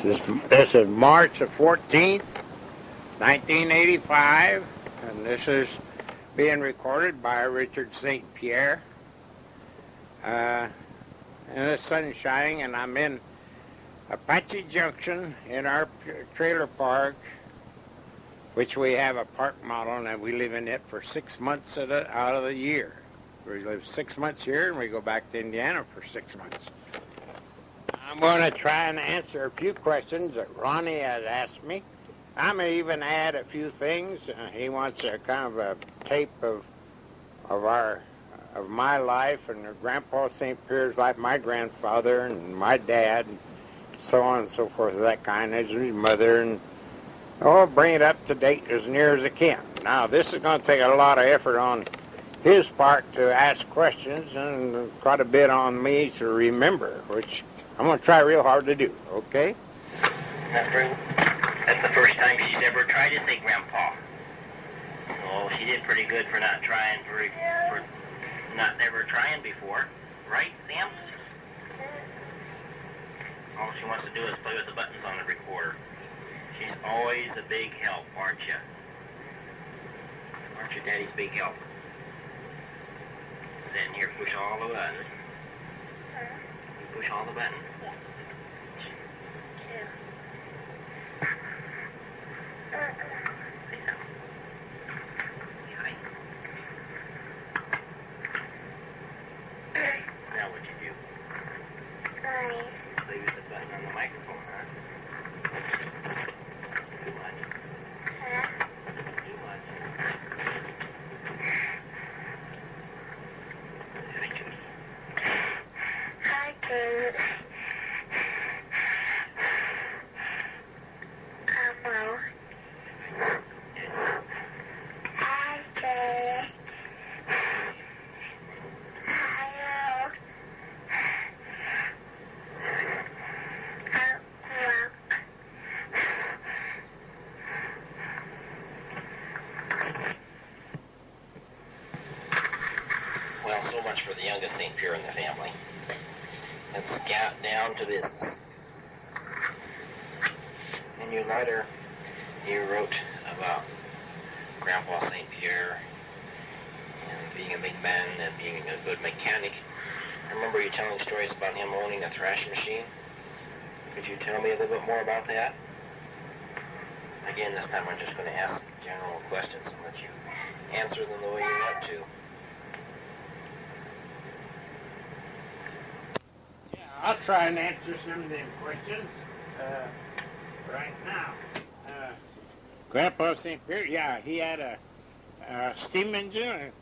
This is March the 14th, 1985, and this is being recorded by Richard St. Pierre. And the sun's shining, and I'm in Apache Junction in our trailer park, which we have a park model, and we live in it for 6 months out of the year. We live 6 months here, and we go back to Indiana for 6 months. I'm going to try and answer a few questions that Ronnie has asked me. I'm going to even add a few things. He wants a kind of a tape of my life and Grandpa St. Pierre's life, my grandfather and my dad, and so on and so forth, that kind. There's his mother, and bring it up to date as near as I can. Now, this is going to take a lot of effort on his part to ask questions and quite a bit on me to remember, which I'm going to try real hard to do, okay? That's the first time she's ever tried to say Grandpa. So she did pretty good for not trying, for not never trying before. Right, Sam? All she wants to do is play with the buttons on the recorder. She's always a big help, aren't you? Aren't you Daddy's big help? Sitting here, push all the buttons. You push all the buttons. Say something. Say hi. Now what'd you do? Play with the button on the microphone, huh? Too much. Too much. Hi, Judy. Well, so much for the youngest St. Pierre in the family. Let's get down to business. In your letter, you wrote about Grandpa St. Pierre and being a big man and being a good mechanic. I remember you telling stories about him owning a thrashing machine. Could you tell me a little bit more about that? Again, this time I'm just going to ask general questions and let you answer them the way you want to. I'll try and answer some of them questions right now. Grandpa St. Pierre, yeah, he had a steam engine,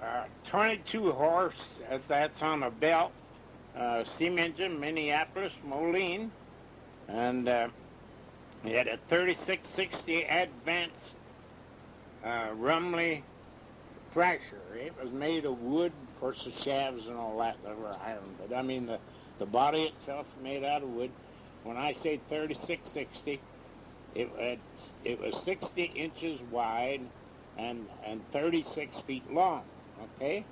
a 22 horse, that's on a belt, steam engine, Minneapolis, Moline, and he had a 3660 Advance Rumley thrasher. It was made of wood, of course the shafts and all that were iron, but I mean the body itself made out of wood. When I say 3660, it was 60 inches wide and 36 feet long, okay?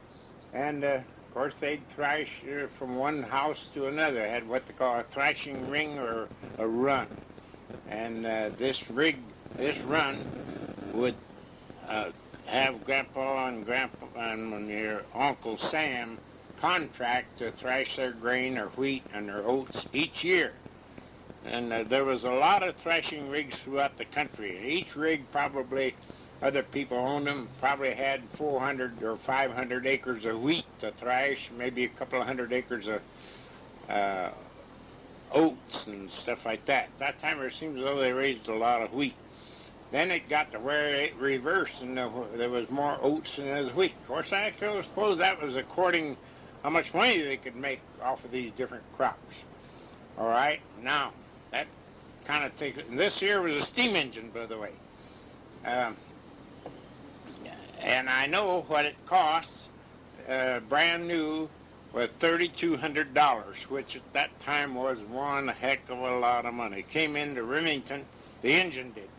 And of course they'd thrash from one house to another. It had what they call a thrashing ring or a run. And this run would have Grandpa and your Uncle Sam contract to thrash their grain or wheat and their oats each year. And there was a lot of thrashing rigs throughout the country. Each rig probably, other people owned them, probably had 400 or 500 acres of wheat to thrash, maybe a couple of hundred acres of oats and stuff like that. That time it seems as though they raised a lot of wheat. Then it got to where it reversed and there was more oats than there was wheat. Of course, I suppose that was according how much money they could make off of these different crops. All right, now that kind of takes it. And this here was a steam engine, by the way. And I know what it costs, brand new, with $3,200, which at that time was one heck of a lot of money. It came into Remington, the engine did,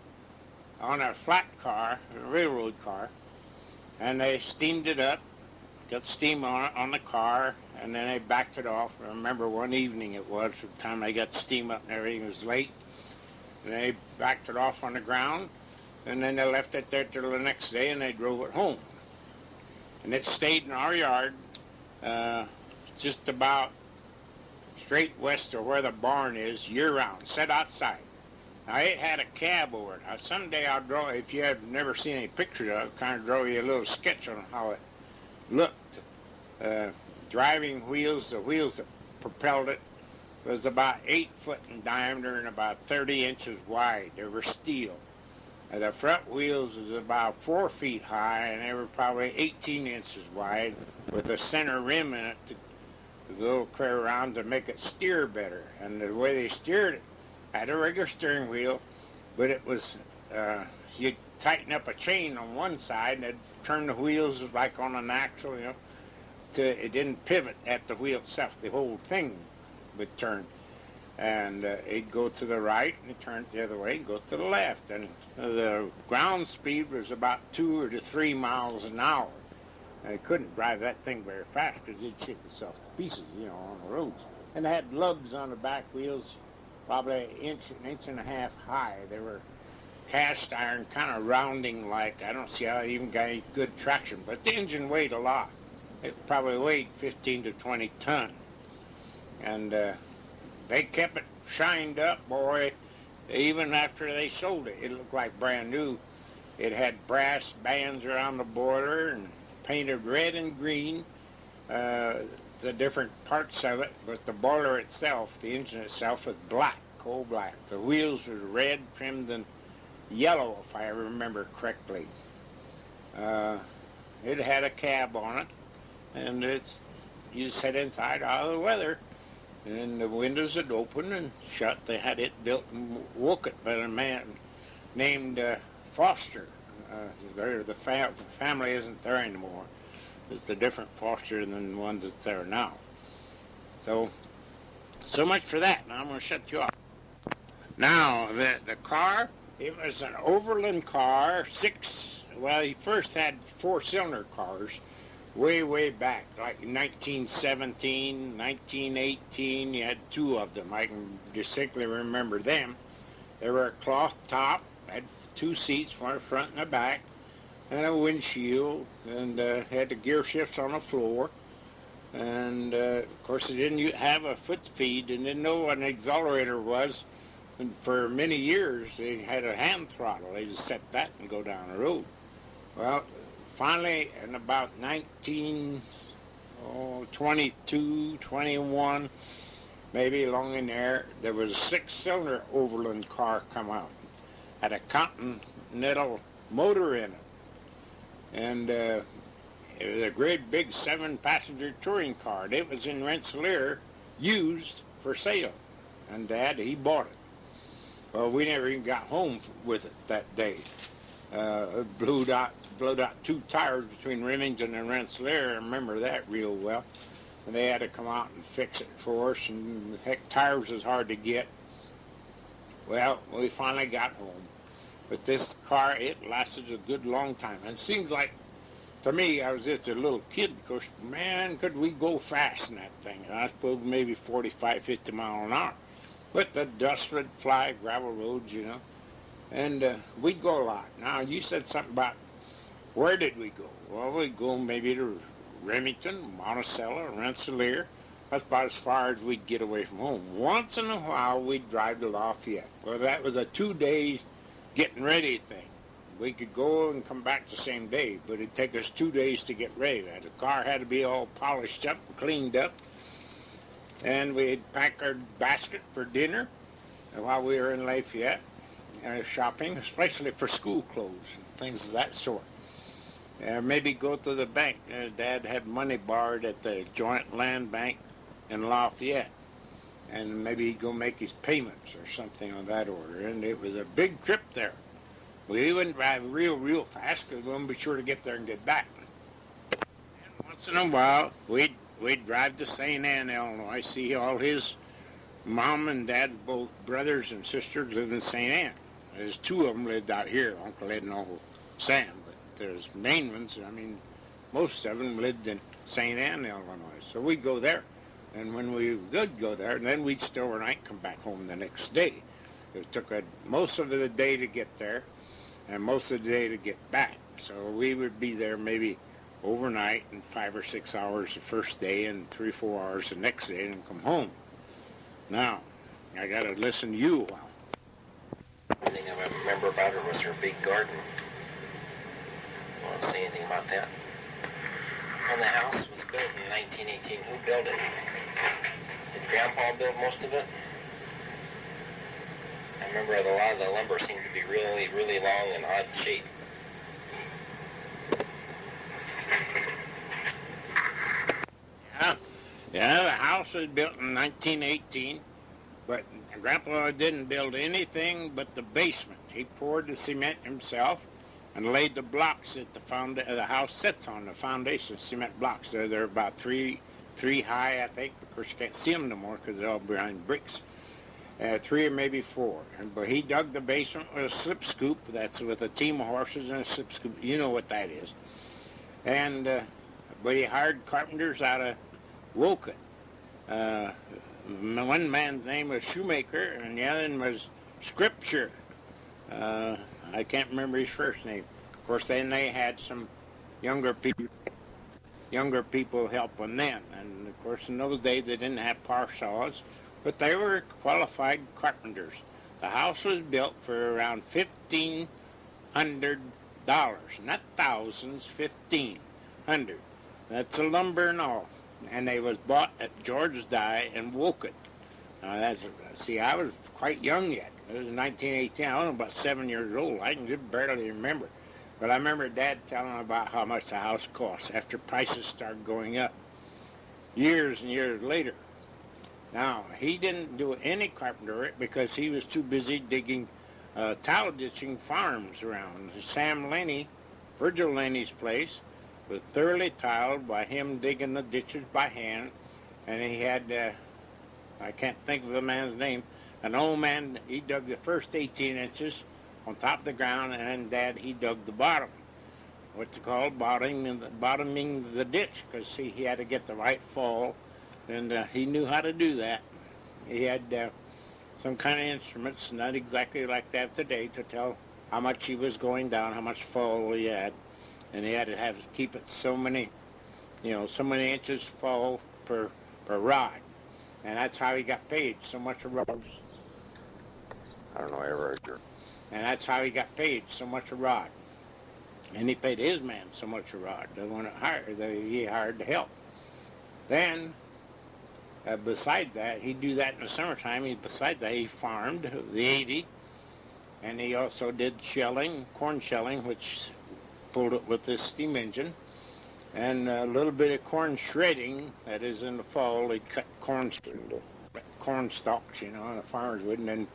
on a flat car, a railroad car, and they steamed it up, got steam on the car, and then they backed it off. I remember one evening it was, the time they got steam up and everything was late, and they backed it off on the ground, and then they left it there till the next day, and they drove it home. And it stayed in our yard, just about straight west of where the barn is, year-round, set outside. Now, it had a cab over it. Now, someday I'll draw, if you have never seen any pictures of it, kind of draw you a little sketch on how it looked. Driving wheels, the wheels that propelled it, was about 8 foot in diameter and about 30 inches wide. They were steel. The front wheels was about 4 feet high, and they were probably 18 inches wide, with a center rim in it to go clear around to make it steer better. And the way they steered it, had a regular steering wheel, but it was, you'd tighten up a chain on one side, and it'd turn the wheels like on an axle, it didn't pivot at the wheel itself. The whole thing would turn. And it'd go to the right, and it turned the other way, and go to the left. And the ground speed was about 2 to 3 miles an hour. And it couldn't drive that thing very fast because it'd shake itself to pieces, on the roads. And it had lugs on the back wheels, probably an inch and a half high. They were cast iron, kind of rounding like. I don't see how it even got any good traction. But the engine weighed a lot. It probably weighed 15 to 20 ton. And they kept it shined up, boy. Even after they sold it, it looked like brand new. It had brass bands around the boiler and painted red and green, the different parts of it. But the boiler itself, the engine itself, was black, coal black. The wheels was red, trimmed in yellow, if I remember correctly. It had a cab on it, and you sat inside out of the weather. And the windows would open and shut. They had it built in Wookett by a man named Foster. The family isn't there anymore. It's a different Foster than the ones that's there now. So much for that. Now I'm going to shut you off. Now, the car, it was an Overland car, he first had 4-cylinder cars. Way back, like 1917, 1918, you had 2 of them. I can distinctly remember them. They were a cloth top, had 2 seats, one front and a back, and a windshield, and had the gear shifts on the floor. And, of course, they didn't have a foot feed and didn't know what an accelerator was. And for many years, they had a hand throttle. They just set that and go down the road. Well, finally, in about 1922, 21, maybe along in there, there was a 6-cylinder Overland car come out. Had a Continental motor in it. And it was a great big 7-passenger touring car. It was in Rensselaer, used for sale. And Dad, he bought it. Well, we never even got home with it that day. It blew out 2 tires between Remington and Rensselaer. I remember that real well. And they had to come out and fix it for us, and heck, tires was hard to get. Well, we finally got home. But this car, it lasted a good long time. And it seems like, to me, I was just a little kid, because, man, could we go fast in that thing. And I suppose maybe 45, 50 miles an hour. But the dust would fly, gravel roads, And we'd go a lot. Now, you said something about where did we go? Well, we'd go maybe to Remington, Monticello, Rensselaer. That's about as far as we'd get away from home. Once in a while, we'd drive to Lafayette. Well, that was a 2-day getting ready thing. We could go and come back the same day, but it'd take us 2 days to get ready. The car had to be all polished up and cleaned up. And we'd pack our basket for dinner while we were in Lafayette, shopping, especially for school clothes and things of that sort. Maybe go to the bank. Dad had money borrowed at the Joint Land Bank in Lafayette, and maybe he'd go make his payments or something on that order. And it was a big trip there. We wouldn't drive real fast because we wouldn't be sure to get there and get back. And once in a while, we'd drive to St. Anne, Illinois, see all his mom and dad, both brothers and sisters, lived in St. Anne. There's 2 of them lived out here, Uncle Ed and Uncle Sam. There's main ones. I mean, most of them lived in St. Anne, Illinois. So we'd go there. And when we would go there, and then we'd stay overnight, come back home the next day. It took most of the day to get there and most of the day to get back. So we would be there maybe overnight and 5 or 6 hours the first day and 3 or 4 hours the next day and come home. Now, I got to listen to you a while. One thing I remember about her was her big garden. You want to say anything about that? And the house was built in 1918. Who built it? Did Grandpa build most of it? I remember a lot of the lumber seemed to be really, really long and odd shape. Yeah, the house was built in 1918, but Grandpa didn't build anything but the basement. He poured the cement himself and laid the blocks that the house sits on, the foundation cement blocks. They're about three high, I think. Of course, you can't see them no more because they're all behind bricks. 3 or maybe 4. But he dug the basement with a slip scoop. That's with a team of horses and a slip scoop. You know what that is. And but he hired carpenters out of Woken. One man's name was Shoemaker, and the other one was Scripture. I can't remember his first name. Of course, then they had some younger people helping them. And of course, in those days they didn't have power saws, but they were qualified carpenters. The house was built for around $1,500, not thousands, 1,500. That's the lumber and all. And they was bought at George Dye in Woken. See, I was quite young yet. It was 1918. I was about 7 years old. I can just barely remember. But I remember Dad telling about how much the house cost after prices started going up years and years later. Now, he didn't do any carpenter work because he was too busy digging tile ditching farms around. Sam Laney, Virgil Laney's place, was thoroughly tiled by him digging the ditches by hand, and he had, I can't think of the man's name, an old man. He dug the first 18 inches on top of the ground, and then Dad, he dug the bottom, what's it called, bottoming the ditch, because see, he had to get the right fall, and he knew how to do that. He had some kind of instruments, not exactly like that today, to tell how much he was going down, how much fall he had. And he had to keep it so many inches fall per rod. And that's how he got paid, so much a rod. I don't know, I ever heard your... And that's how he got paid, so much a rod. And he paid his man so much a rod, the one he hired to help. Then, beside that, he'd do that in the summertime. Besides that, he farmed the 80, and he also did shelling, corn shelling, which pulled it with this steam engine, and a little bit of corn shredding. That is, in the fall, they'd cut corn stalks, and the farmers would, and then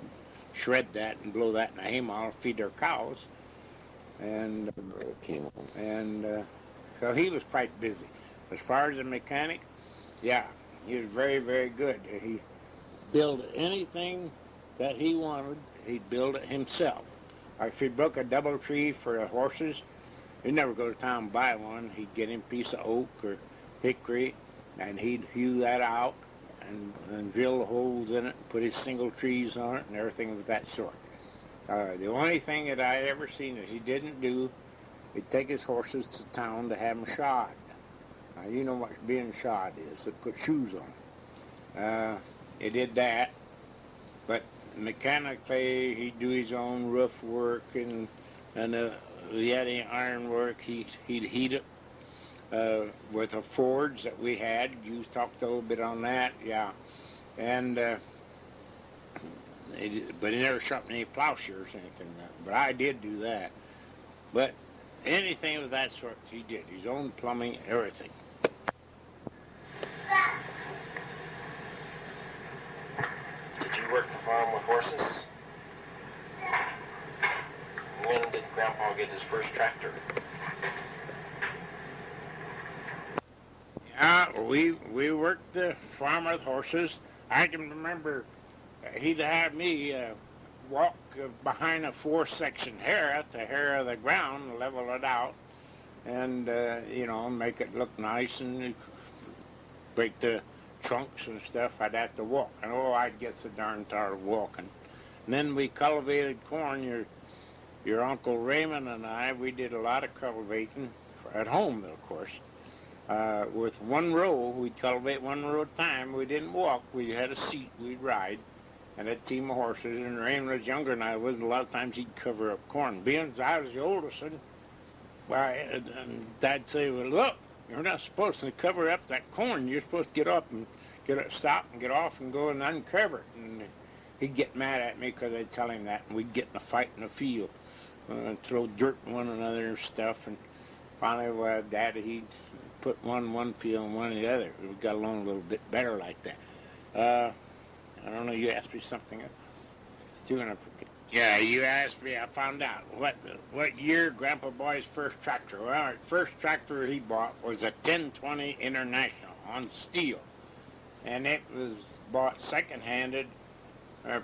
shred that and blow that in a haymow, feed their cows. And so he was quite busy. As far as a mechanic, yeah, he was very, very good. He built anything that he wanted, he'd build it himself. Like if he broke a double tree for the horses, he'd never go to town and buy one. He'd get him a piece of oak or hickory, and he'd hew that out and drill the holes in it and put his single trees on it and everything of that sort. The only thing that I ever seen that he didn't do, he'd take his horses to town to have them shod. Now, you know what being shod is, to put shoes on. He did that, but mechanically he'd do his own roof work, and he had any iron work, he'd heat it with a forge that we had. You talked a little bit on that, yeah. And but he never sharpened any plowshares or anything like that. But I did do that. But anything of that sort he did, his own plumbing, everything. Did you work the farm with horses? When did Grandpa get his first tractor? Yeah, we worked the farm with horses. I can remember he'd have me walk behind a 4-section harrow to harrow the ground, level it out, and you know, make it look nice and break the trunks and stuff. I'd have to walk, and oh, I'd get so darn tired of walking. And then we cultivated corn. Your Uncle Raymond and I, we did a lot of cultivating at home, of course. With one row, we'd cultivate one row at a time. We didn't walk. We had a seat. We'd ride, and a team of horses. And Raymond was younger than I was, and a lot of times he'd cover up corn. Being as I was the oldest, and Dad'd say, "Well, look, you're not supposed to cover up that corn. You're supposed to get up and stop and get off and go and uncover it." And he'd get mad at me because I'd tell him that, and we'd get in a fight in the field, throw dirt at one another and stuff. And finally, Dad, he'd put one field and one in the other. We got along a little bit better like that. I don't know. You asked me something. You're gonna forget. Yeah, you asked me. I found out what year Grandpa bought his first tractor. Well, his first tractor he bought was a 1020 International on steel, and it was bought second-handed,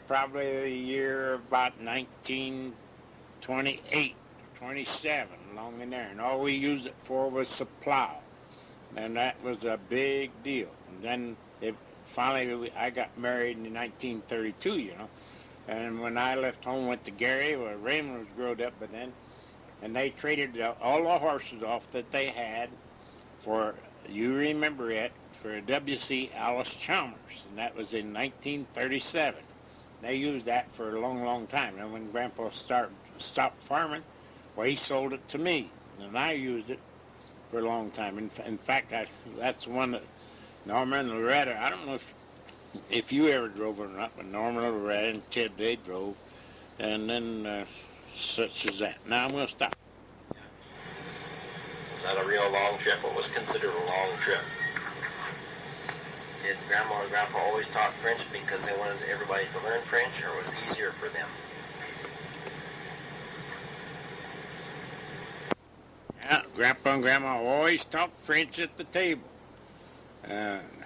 probably the year about 1928, 27, along in there. And all we used it for was to plow, and that was a big deal. And then finally I got married in 1932, you know. And when I left home, went to Gary, well, Raymond was growed up by then, and they traded all the horses off that they had for, you remember it, for a W.C. Alice Chalmers, and that was in 1937. They used that for a long, long time. And when Grandpa stopped farming, well, he sold it to me, and I used it for a long time. In fact, that's one that Norma and Loretta, I don't know if you ever drove it or not, but Norman, Loretta, and Ted, they drove, and then such as that. Now I'm going to stop. Was that a real long trip? What was considered a long trip? Did Grandma and Grandpa always talk French because they wanted everybody to learn French, or was it easier for them? Yeah, Grandpa and Grandma always talked French at the table.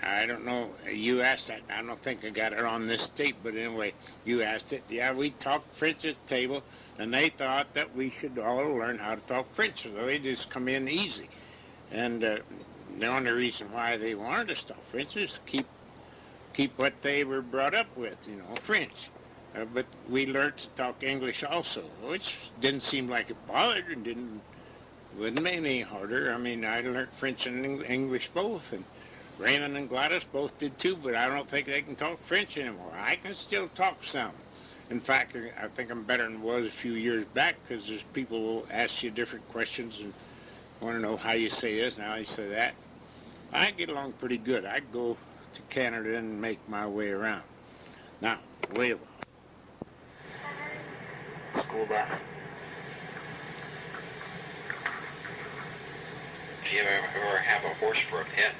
I don't know, you asked that. I don't think I got it on this tape, but anyway, you asked it. Yeah, we talked French at the table, and they thought that we should all learn how to talk French, so they just come in easy. And the only reason why they wanted us to talk French is to keep what they were brought up with, you know, French. But we learned to talk English also, which didn't seem like it bothered and wouldn't make any harder. I mean, I learned French and English both, and Raymond and Gladys both did too, but I don't think they can talk French anymore. I can still talk some. In fact, I think I'm better than I was a few years back, because there's people who ask you different questions and want to know how you say this and how you say that. I get along pretty good. I go to Canada and make my way around. Now, wait a while. School bus. Did you ever have a horse for a pet?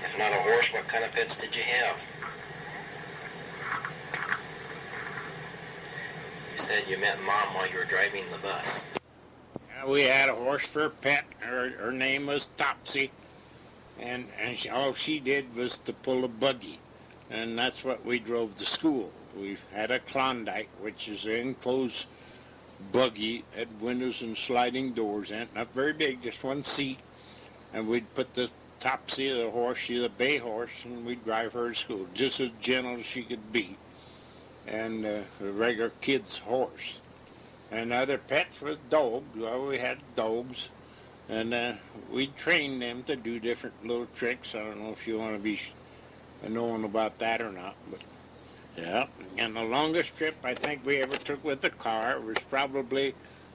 If not a horse, what kind of pets did you have? You said you met Mom while you were driving the bus. We had a horse for a pet. Her name was Topsy, and all she did was to pull a buggy, and that's what we drove to school. We had a Klondike, which is an enclosed buggy, had windows and sliding doors in it, not very big, just one seat, and we'd put the Topsy, the horse, she's a bay horse, and we'd drive her to school, just as gentle as she could be, and a regular kid's horse. And other pets was dogs. Well, we had dogs, and we trained them to do different little tricks. I don't know if you want to be knowing about that or not, but yeah. And the longest trip I think we ever took with the car was probably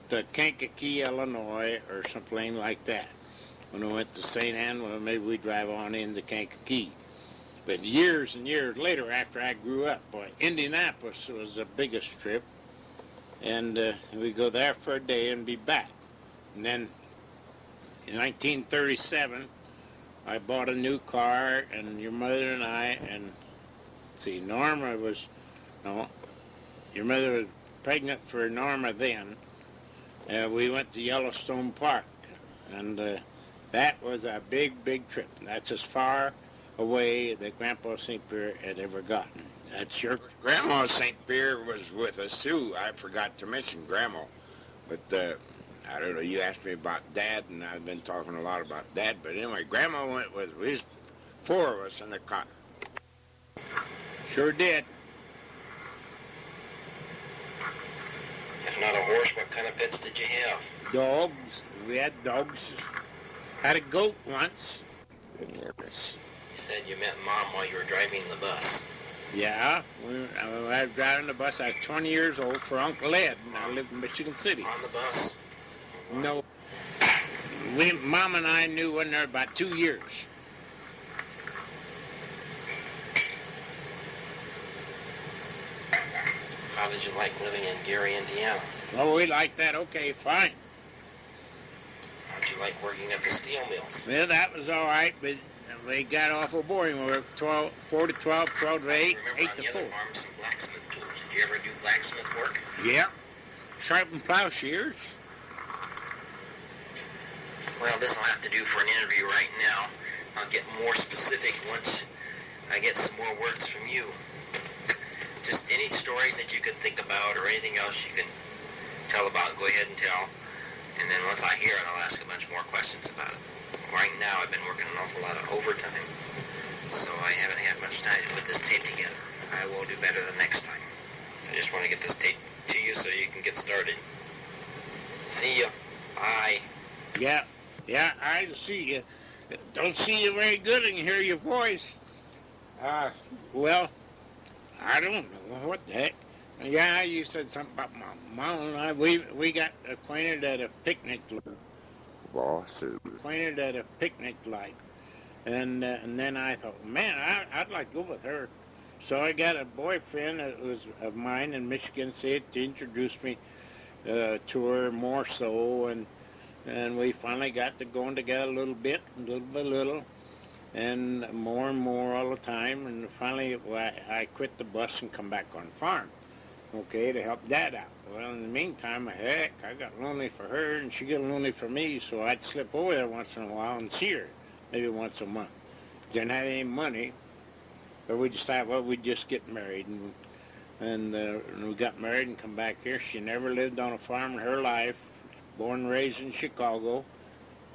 to Kankakee, Illinois, or something like that. When we went to St. Anne, well, maybe we'd drive on into Kankakee. But years and years later, after I grew up, boy, Indianapolis was the biggest trip. And we'd go there for a day and be back. And then in 1937, I bought a new car, and your mother and I, and see, Norma was, no, your mother was pregnant for Norma then. We went to Yellowstone Park, and that was a big, big trip. That's as far away that Grandpa St. Pierre had ever gotten. That's your Grandma St. Pierre was with us too. I forgot to mention Grandma. But I don't know, you asked me about Dad, and I've been talking a lot about Dad. But anyway, Grandma went with, we was 4 of us in the cot. Sure did. If not a horse, what kind of pets did you have? Dogs. We had dogs. Had a goat once. You said you met Mom while you were driving the bus. Yeah, I was driving the bus. I was 20 years old for Uncle Ed, and I lived in Michigan City. On the bus? No. Mom and I knew one there about 2 years. How did you like living in Gary, Indiana? Oh, we liked that. Okay, fine. How did you like working at the steel mills? Well, that was all right, but we got awful boring. We worked 4 to 12, 12 to 8, 8 to 4. On the other farm, some blacksmith tools. Did you ever do blacksmith work? Yeah. Sharpen plowshares. Well, this I'll have to do for an interview right now. I'll get more specific once I get some more words from you. Just any stories that you could think about or anything else you can tell about, go ahead and tell. And then once I hear it, I'll ask a bunch more questions about it. Right now, I've been working an awful lot of overtime, so I haven't had much time to put this tape together. I will do better the next time. I just want to get this tape to you so you can get started. See ya. Bye. Yeah, I see you. Don't see you very good and hear your voice. Well, I don't know. What the heck? Yeah, you said something about Mom and I. We got acquainted at a picnic. Acquainted at a picnic light. And then I thought, man, I'd like to go with her. So I got a boyfriend that was of mine in Michigan City to introduce me to her more so. And we finally got to going together a little bit, and more all the time. And finally, I quit the bus and come back on farm, okay, to help Dad out. Well, in the meantime, heck, I got lonely for her, and she got lonely for me, so I'd slip over there once in a while and see her, maybe once a month. Didn't have any money, but we decided, well, we'd just get married. And we got married and come back here. She never lived on a farm in her life. Born and raised in Chicago,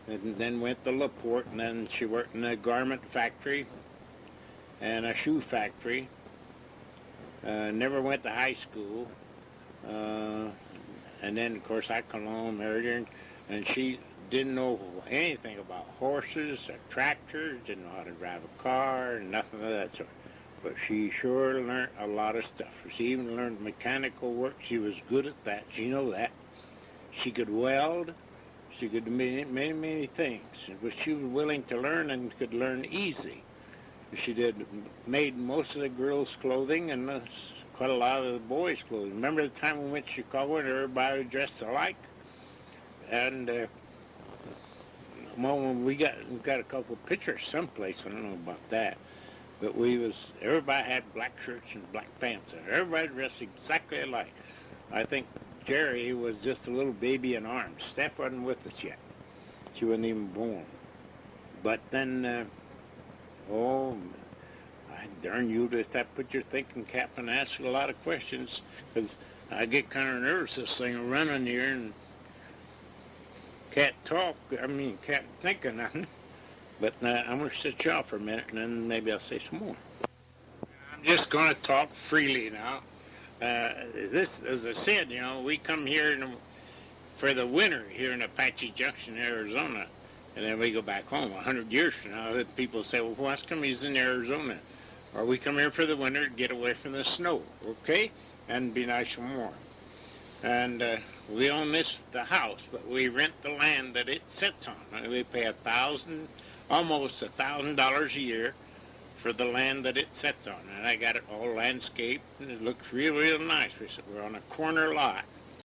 and then went to LaPorte, and then she worked in a garment factory and a shoe factory. Never went to high school. And then, of course, I come along and married her, and she didn't know anything about horses or tractors, didn't know how to drive a car, and nothing of that sort. But she sure learned a lot of stuff. She even learned mechanical work. She was good at that. You know that. She could weld. She could do many things. But she was willing to learn and could learn easy. She made most of the girls' clothing and quite a lot of the boys' clothing. Remember the time we went to Chicago and everybody was dressed alike? And when we got a couple of pictures someplace. I don't know about that. But everybody had black shirts and black pants. And everybody dressed exactly alike. I think Jerry was just a little baby in arms. Steph wasn't with us yet. She wasn't even born. But then, I darn you, just that put your thinking cap and ask a lot of questions, because I get kind of nervous this thing running here and can't think of nothing. But I'm going to sit you off for a minute, and then maybe I'll say some more. I'm just going to talk freely now. This, as I said, we come here for the winter here in Apache Junction, Arizona, and then we go back home. 100 years from now, people say, well, what's come he's in Arizona? Or we come here for the winter to get away from the snow, okay? And be nice and warm. And we own the house, but we rent the land that it sits on. And we pay almost $1,000 a year for the land that it sits on. And I got it all landscaped, and it looks real nice. We're on a corner lot.